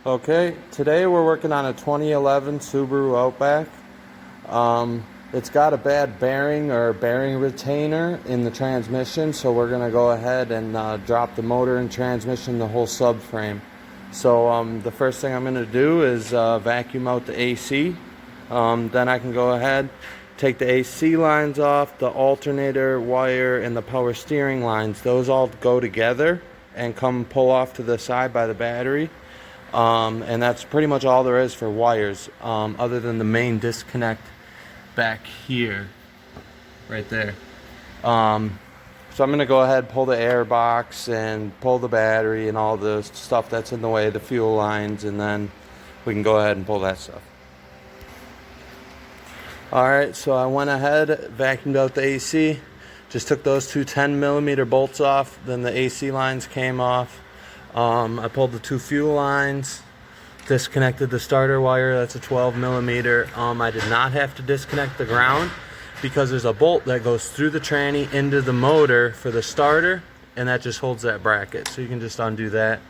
Okay, today we're working on a 2011 Subaru Outback. It's got a bad bearing or bearing retainer in the transmission, so we're going to go ahead and drop the motor and transmission, the whole subframe. So the first thing I'm going to do is vacuum out the AC. Then I can go ahead, take the AC lines off, the alternator wire, and the power steering lines. Those all go together and come pull off to the side by the battery. And that's pretty much all there is for wires, other than the main disconnect back here, right there. So I'm going to go ahead, pull the air box and pull the battery and all the stuff that's in the way, the fuel lines, and then we can go ahead and pull that stuff. Alright, so I went ahead, vacuumed out the AC, just took those two 10mm bolts off, then the AC lines came off. I pulled the two fuel lines, disconnected the starter wire, that's a 12mm. I did not have to disconnect the ground because there's a bolt that goes through the tranny into the motor for the starter, and that just holds that bracket. So you can just undo that.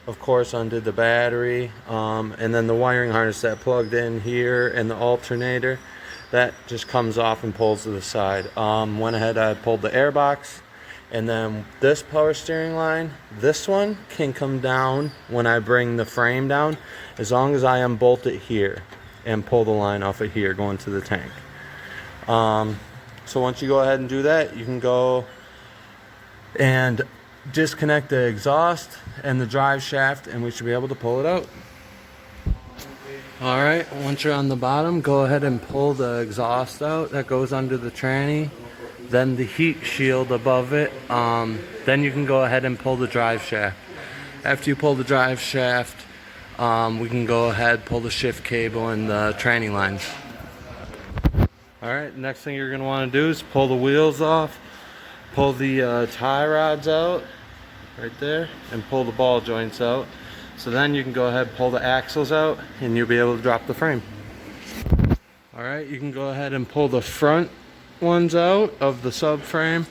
Of course, undid the battery, and then the wiring harness that plugged in here and the alternator, that just comes off and pulls to the side. Went ahead, I pulled the air box. And then this power steering line, this one can come down when I bring the frame down, as long as I unbolt it here and pull the line off of here going to the tank. So once you go ahead and do that, you can go and disconnect the exhaust and the drive shaft, and we should be able to pull it out. Alright, once you're on the bottom, go ahead and pull the exhaust out that goes under the tranny. Then the heat shield above it. Then you can go ahead and pull the drive shaft. After you pull the drive shaft, we can go ahead, pull the shift cable and the tranny lines. Alright, next thing you're going to want to do is pull the wheels off, pull the tie rods out right there, and pull the ball joints out. So then you can go ahead, pull the axles out, and you'll be able to drop the frame. Alright, you can go ahead and pull the front ones out of the subframe,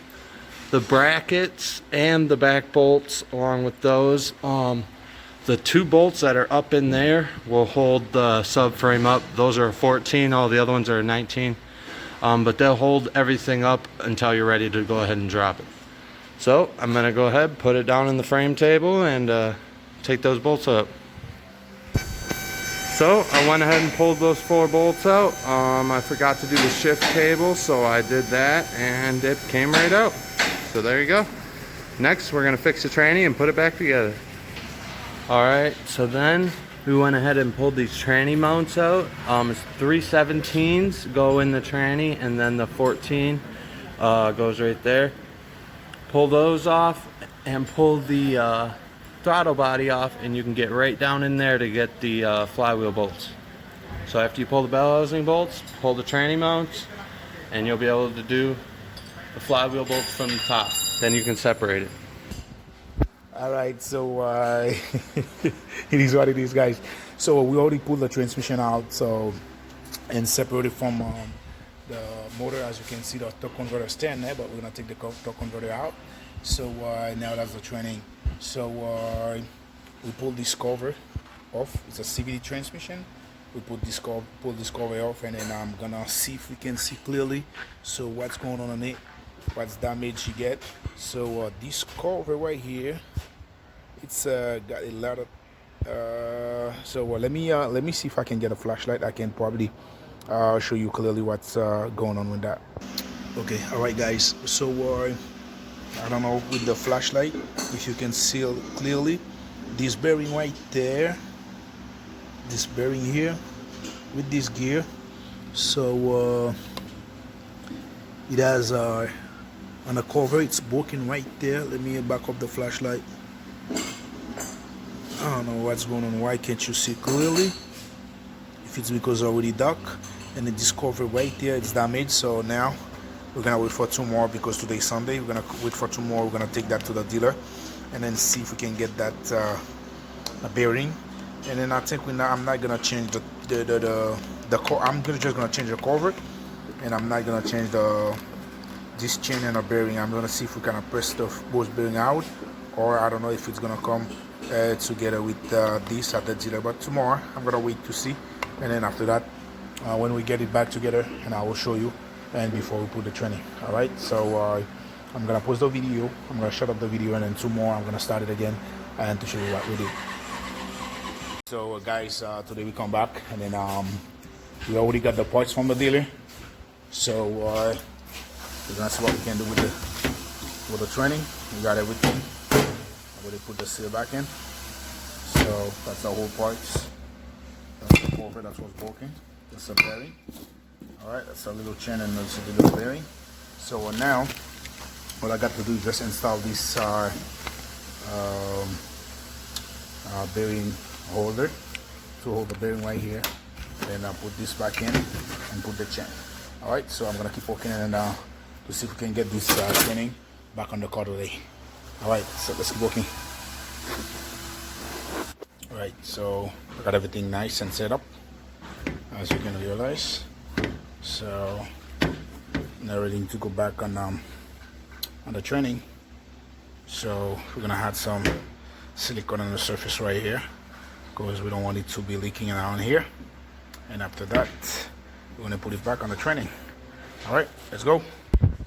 the brackets and the back bolts along with those. The two bolts that are up in there will hold the subframe up. Those are 14, all the other ones are 19, but they'll hold everything up until you're ready to go ahead and drop it. So I'm gonna go ahead, put it down in the frame table, and take those bolts up. So I went ahead and pulled those 4 bolts out. I forgot to do the shift cable, so I did that and it came right out. So there you go. Next we're going to fix the tranny and put it back together. Alright, so then we went ahead and pulled these tranny mounts out. It's 3/17s go in the tranny, and then the 14 goes right there. Pull those off and pull the throttle body off, and you can get right down in there to get the flywheel bolts. So after you pull the bell housing bolts, pull the tranny mounts, and you'll be able to do the flywheel bolts from the top. Then you can separate it. Alright, so it is what it is, guys. So we already pulled the transmission out, so and separated from the motor. As you can see, the torque converter stand there, but we're gonna take the torque converter out. So now that's the training. So we pulled this cover off. It's a CVT transmission. We pull this cover off, and then I'm gonna see if we can see clearly. So what's going on it, what's damage you get. So this cover right here, it's got a lot of. So let me see if I can get a flashlight. I can probably show you clearly what's going on with that. Okay, all right, guys. So. I don't know with the flashlight if you can see clearly this bearing right there, this bearing here with this gear. So it has on the cover, it's broken right there. Let me back up the flashlight. I don't know what's going on. Why can't you see clearly? If it's because it's already dark, and then this cover right there, it's damaged. So now we're gonna wait for 2 more because today's Sunday. We're gonna wait for 2 more. We're gonna take that to the dealer and then see if we can get that bearing. And then I think I'm not gonna change I'm just gonna change the cover, and I'm not gonna change this chain and a bearing. I'm gonna see if we can press the both bearing out, or I don't know if it's gonna come together with this at the dealer. But tomorrow I'm gonna wait to see, and then after that, when we get it back together, and I will show you. And before we put the training, all right. So I'm gonna post the video. I'm gonna shut up the video, and then tomorrow I'm gonna start it again and to show you what we did. So guys, today we come back, and then we already got the parts from the dealer. So we're gonna see what we can do with the training. We got everything. I already put the seal back in. So that's the whole parts. That's the cover that was broken. That's the bearing. All right, that's a little chain and that's a little bearing. So now, what I got to do is just install this bearing holder to hold the bearing right here. Then I'll put this back in and put the chain. All right, so I'm gonna keep working and to see if we can get this training back on the car today. All right, so let's keep working. All right, so I got everything nice and set up, as you can realize. So now ready to go back on the training. So we're gonna add some silicone on the surface right here because we don't want it to be leaking around here. And after that, we're gonna put it back on the training. All right, let's go.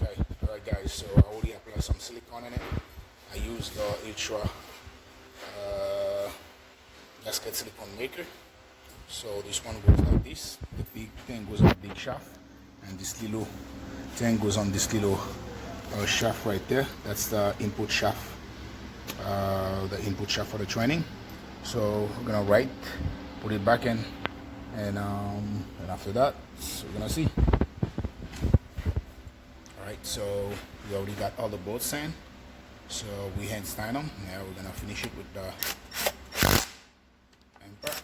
Okay, all right guys. So I already applied some silicone in it. I used the Ultra gasket silicone maker. So this one goes like this. The big thing goes on the big shaft, and this little thing goes on this little shaft right there. That's the input shaft. The input shaft for the training. So we're gonna put it back in, and after that, so we're gonna see. All right. So we already got all the bolts in. So we hand stein them. Now we're gonna finish it with the anchor.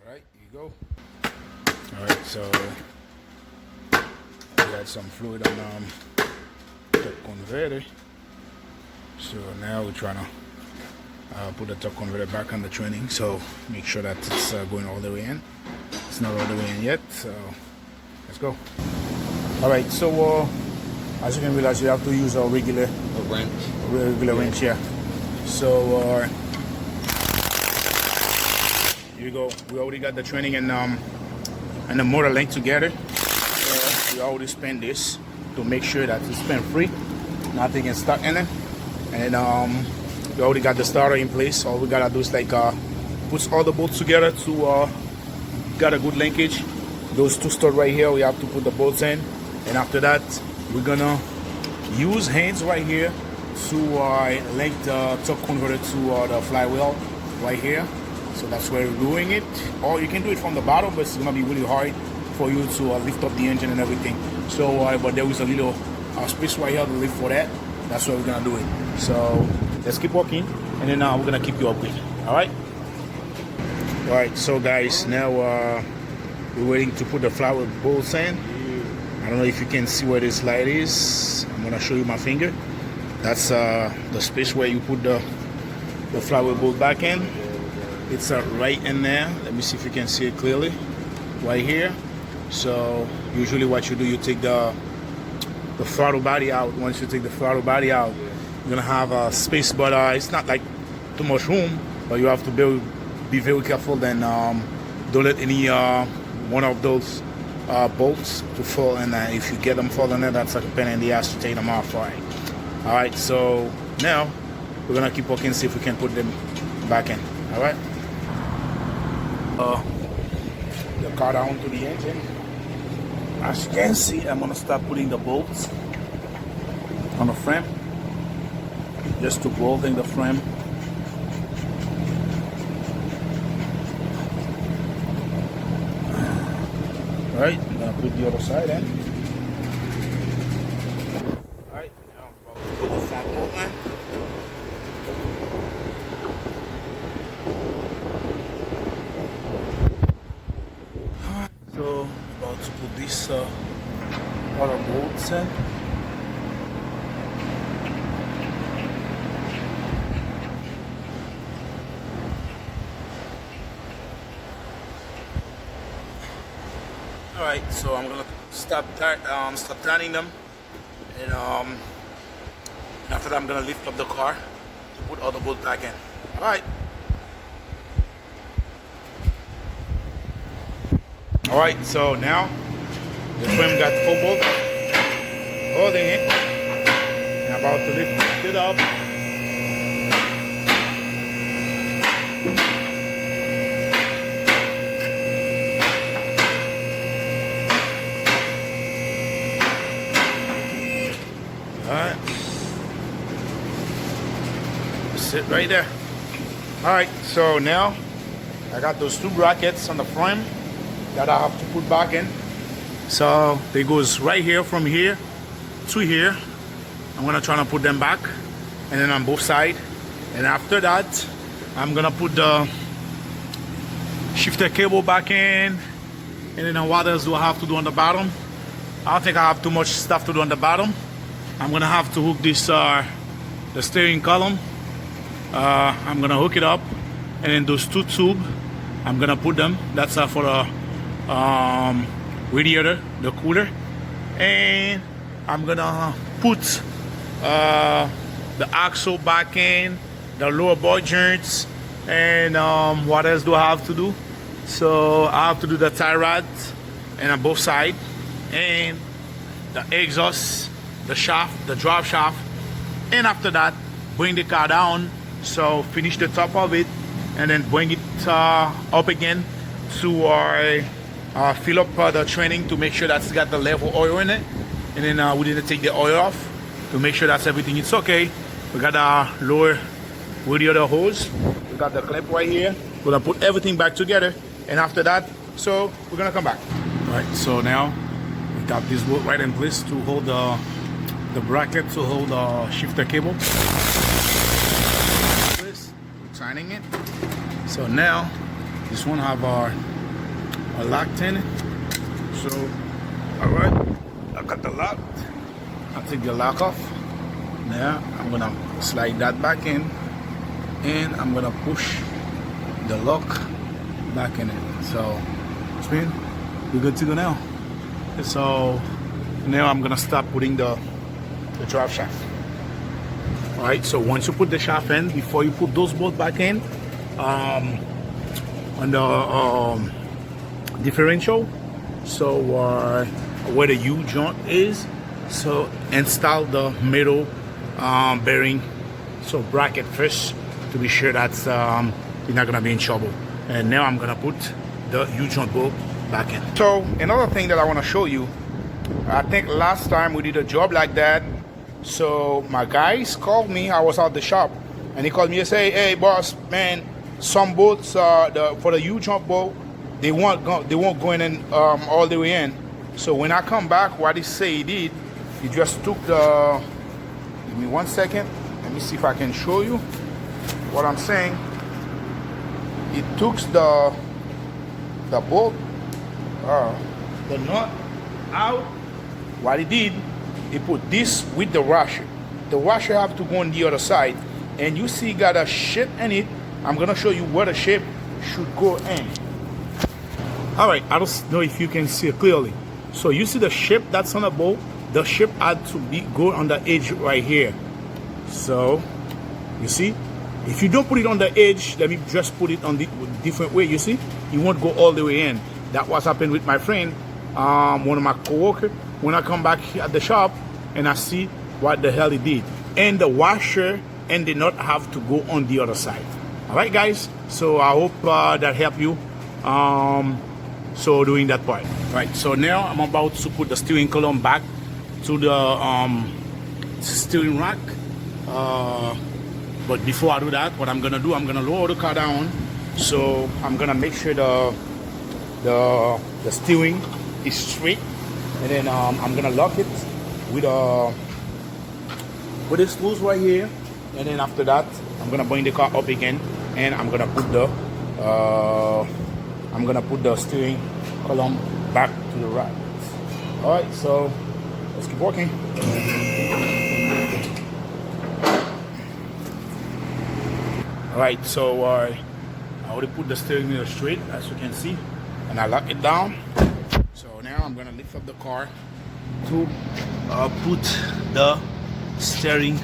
Alright, here you go. Alright, so we got some fluid on the converter. So now we're trying to put the torque converter back on the training, so make sure that it's going all the way in. It's not all the way in yet, so let's go. All right, so as you can realize, you have to use a regular wrench, yeah. So here you go. We already got the training and the motor linked together. We already spin this to make sure that it's spin free, nothing is stuck in it, and we already got the starter in place. All we gotta do is like put all the bolts together to get a good linkage. Those two studs right here, we have to put the bolts in, and after that we're gonna use hands right here to link the torque converter to the flywheel right here. So that's where we're doing it. Or you can do it from the bottom, but it's gonna be really hard for you to lift up the engine and everything. So but there is a little space right here to lift for that. That's where we're gonna do it. So let's keep walking, and then we're gonna keep you updated. All right. All right. So guys, now we're waiting to put the flywheel bolts in. I don't know if you can see where this light is. I'm gonna show you my finger. That's the space where you put the flywheel bolt back in. It's right in there. Let me see if you can see it clearly. Right here. So usually what you do, you take the throttle body out. Once you take the throttle body out, you're gonna have a space, but it's not like too much room. But you have to be very careful. Then don't let any one of those bolts to fall. And if you get them falling in, that's like a pain in the ass to take them off. All right. So now we're gonna keep working, see if we can put them back in. All right. The car down to the engine. As you can see, I'm gonna start putting the bolts on the frame, just to bolting the frame. All right, I'm gonna put the other side in. All right, now I'm about to put the front bolt in. So about to put this other bolts in. All right, so I'm gonna start turning them, and after that I'm gonna lift up the car to put all the bolts back in. All right. All right, so now the frame got 4 bolts holding it. I'm about to lift it up. Alright. Sit right there. Alright, so now I got those 2 brackets on the frame that I have to put back in. So they goes right here from here to here. I'm gonna try to put them back, and then on both sides. And after that, I'm gonna put the shifter cable back in. And then what else do I have to do on the bottom? I don't think I have too much stuff to do on the bottom. I'm gonna have to hook this the steering column. I'm gonna hook it up, and then those 2 tubes, I'm gonna put them. That's for the radiator, the cooler, and I'm gonna put the axle back in, the lower boy joints, and what else do I have to do? So I have to do the tie rods and on both sides, and the exhaust, the shaft, the drop shaft, and after that bring the car down. So finish the top of it, and then bring it up again to fill up the tranning to make sure that's got the level oil in it, and then we didn't take the oil off to make sure that's everything is okay. We got our lower radiator hose, we got the clip right here. We're gonna put everything back together, and after that, so we're gonna come back. All right, so now we got this bolt right in place to hold the bracket to hold the shifter cable. We're tightening it. So now this one have our lock in it. So all right, I got the lock. I'll take the lock off. Now I'm gonna slide that back in, and I'm gonna push the lock back in it. So spin, we're good to go now. So now I'm gonna start putting the drive shaft. All right, so once you put the shaft in, before you put those bolts back in, on the differential, so where the U joint is, so install the middle bearing, so bracket first, to be sure that you're not gonna be in trouble. And now I'm gonna put the U joint bolt back in. So another thing that I want to show you, I think last time we did a job like that, so my guys called me. I was at the shop, and he called me and say, "Hey boss, man, some bolts for the U jump bolt, they won't go in all the way in." So when I come back, what he say he did, he just took the. Give me 1 second. Let me see if I can show you what I'm saying. He took the bolt, the nut out. What he did, he put this with the washer. The washer have to go on the other side, and you see got a shape in it. I'm gonna show you where the shape should go in. All right, I don't know if you can see it clearly. So you see the shape that's on the bolt. The shape had to go on the edge right here. So you see, if you don't put it on the edge, let me just put it on the different way. You see, it won't go all the way in. That was happened with my friend, one of my coworkers. When I come back at the shop and I see what the hell he did, and the washer and the nut have to go on the other side. All right, guys. So I hope that helped you. So doing that part. Right. So now I'm about to put the steering column back to the steering rack. But before I do that, what I'm gonna do, I'm gonna lower the car down. So I'm gonna make sure the steering is straight, and then I'm gonna lock it with the screws right here. And then after that, I'm gonna bring the car up again, and I'm gonna put the steering column back to the right. All right, so let's keep working. All right, so I already put the steering wheel straight, as you can see, and I lock it down. So now I'm gonna lift up the car to put the steering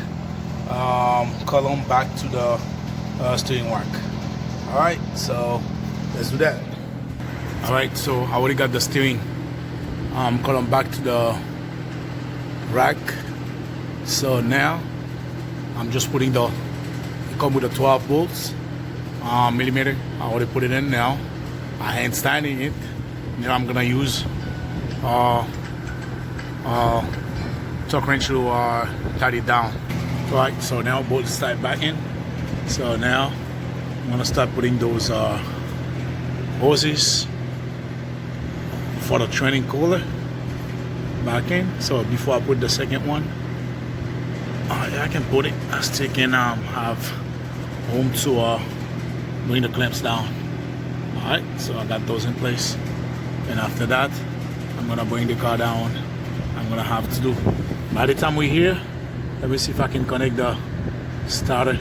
column back to the steering rack. All right, so let's do that. All right, so I already got the steering column back to the rack. So now I'm just putting it come with the 12 volts millimeter. I already put it in now. I hand standing it. Now I'm gonna use torque wrench to tighten it down. All right, so now both start back in. So now I'm gonna start putting those hoses for the training cooler back in. So before I put the second one, yeah, I can put it. I still can have room to bring the clamps down. All right, so I got those in place, and after that I'm gonna bring the car down. I'm gonna have to do, by the time we're here, let me see if I can connect the starter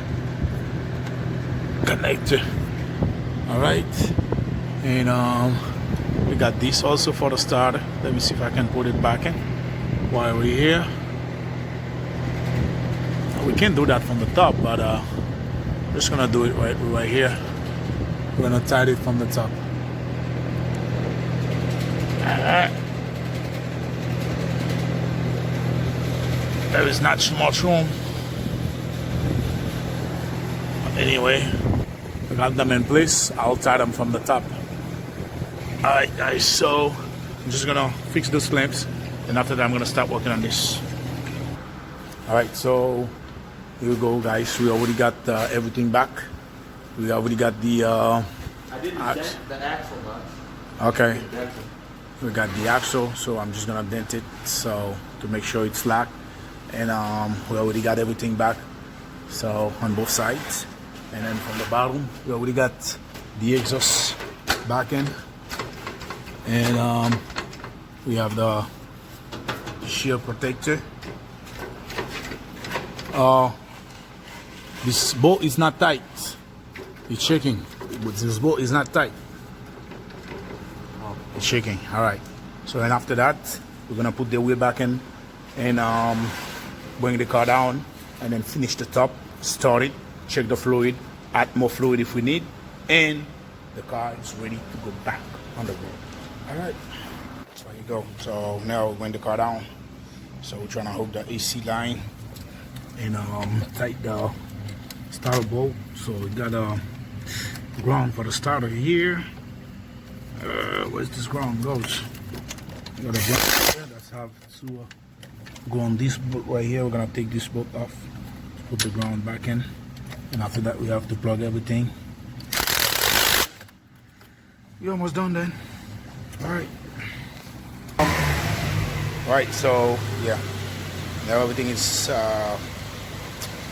connector. All right, and we got this also for the starter. Let me see if I can put it back in while we're here. We can do that from the top, but just gonna do it right here. We're gonna tie it from the top. There is not too much room. But anyway, we got them in place. I'll tie them from the top. Alright guys, so I'm just gonna fix those clamps, and after that I'm gonna start working on this. Alright, so here we go guys. We already got everything back. We already got the I didn't dent the axle much. okay. We got the axle, so I'm just gonna dent it so to make sure it's slack. And we already got everything back, so on both sides. And then from the bottom, we already got the exhaust back in, and we have the shield protector. This bolt is not tight. It's shaking, but this bolt is not tight. It's shaking. All right. So then after that, we're gonna put the wheel back in and bring the car down, and then finish the top, start it, check the fluid, add more fluid if we need, and the car is ready to go back on the road. All right. So there you go. So now we're bring the car down. So we're trying to hook the AC line and tight the starter bolt. So we got a ground for the starter here. Where's this ground goes? We got a ground here. Let's have to go on this bolt right here. We're gonna take this bolt off, put the ground back in, and after that we have to plug everything. We're almost done then. All right. All right. So yeah, now everything is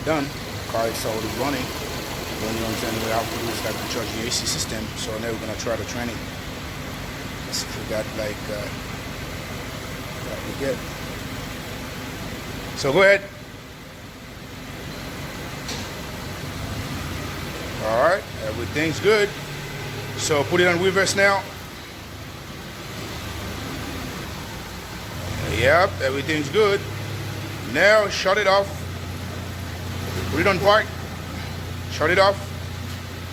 done. The car is already running. The only thing we have to do is like to charge the AC system. So now we're gonna try the training. Let's see if we got like what we get. So go ahead. All right, everything's good. So put it on reverse now. Yep, everything's good. Now shut it off. Put it on park. Shut it off.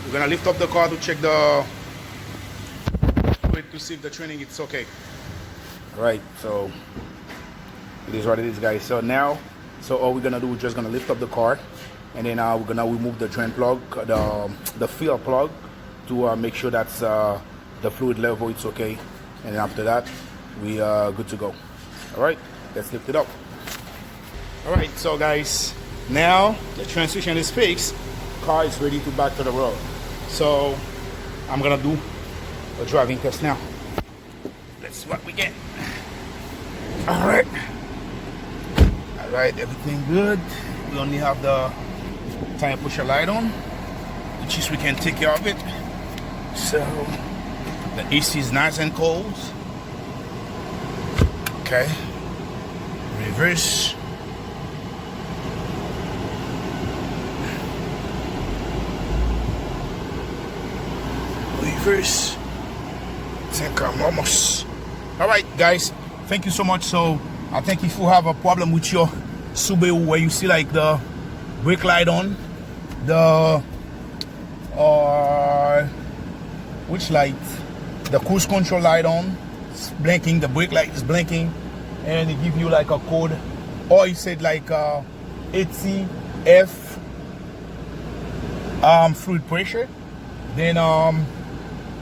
We're gonna lift up the car to check the fluid to see if the training is okay. All right, so it is what it is, guys. So now, all we're gonna do, we're just gonna lift up the car, and then we're gonna remove the drain plug, the fuel plug, to make sure that's the fluid level it's okay, and then after that we are good to go. All right, let's lift it up. All right, so guys, now the transmission is fixed. Car is ready to back to the road. So I'm gonna do a driving test now. Let's see what we get. All right. All right, everything good. We only have the tire pusher light on, which is we can take care of it. So the AC is nice and cold. Okay. Reverse. Reverse. I think I'm almost All right, guys, thank you so much. So I think if you have a problem with your Subaru where you see like the brake light on, the which light, the cruise control light on, it's blinking, the brake light is blinking, and it give you like a code, or it said like ATF fluid pressure. Then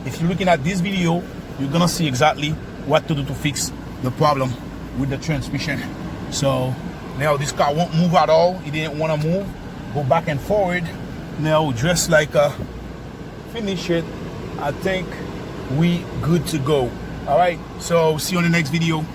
if you're looking at this video, you're gonna see exactly what to do to fix the problem with the transmission. So now this car won't move at all. It didn't want to move, go back and forward. Now just like finish it, I think we good to go. All right, so see you on the next video.